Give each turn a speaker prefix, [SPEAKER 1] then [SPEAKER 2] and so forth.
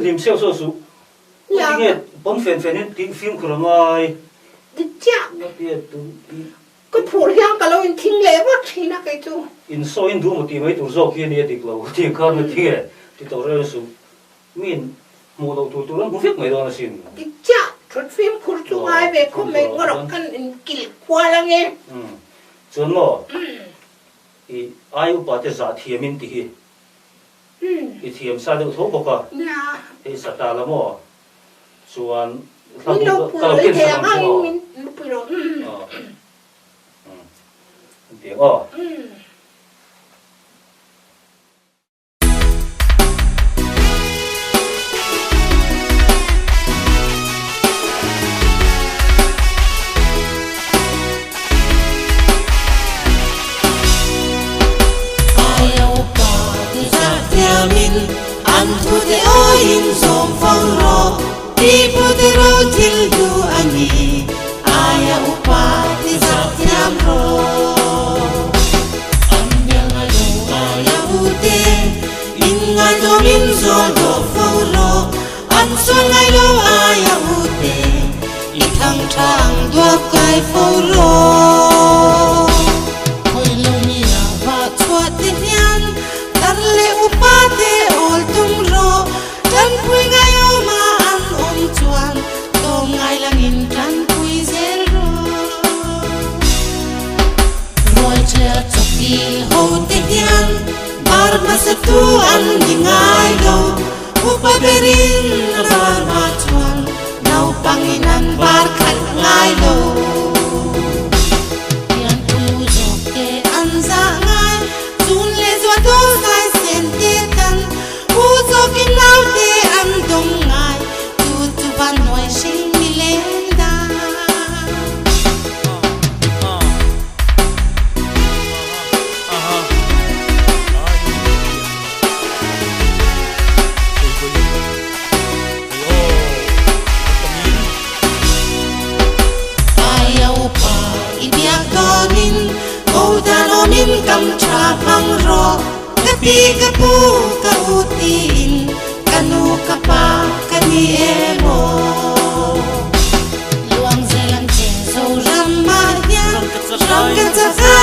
[SPEAKER 1] lim seo so su tinge bon fen tin film khurangai
[SPEAKER 2] đi chạm
[SPEAKER 1] na ti tu
[SPEAKER 2] cái phủ hiang cả lâu in thinh lệ quá thì na cái chú
[SPEAKER 1] in so in du mo ti mai tu zo ki ni dik lo ti kha na ti ti to re su min mo do tu ran ku fik mai do na sin
[SPEAKER 2] đi chạm thuật phim phủ chú ai về không mấy ngõ đọc căn in kil qua lăng nghe
[SPEAKER 1] chon mo i ai u pa te za thiamin ti hi i thiam sa de tho boka
[SPEAKER 2] nha
[SPEAKER 1] e sa ta la mo chuan
[SPEAKER 2] mình đâu phủ lấy thẻ ngang mình lúc bây giờ
[SPEAKER 1] tiếng o
[SPEAKER 3] An thu te o in som phong ro ti pu te ro til du ani aya upa ti za tiam ro an yang alo aya ute in nga do min zo do phong ro an so ngai lo aya ute i thang thang do kai phong ro hoi lo ni a va chua ti hian tar le upa te ol tum ro tan pui ngai o ma an om chuan to ngai lang in tan pui zel ro roi che choki ho te hian bar ma sa tu an ni ngai lo upa berin bar ma chuan nau panginan bar khat ngai lo yan tu zo ke an za ngai chun le zo to sai sen te kan u zo ki nau te an dong ngai tu van noi shin mi lenda aya upa ibiak donin o danonin kam tra mang ro kapi kapu ka utin kanu kapa kani emo luang zelang chen so ram ma ya ram kan sa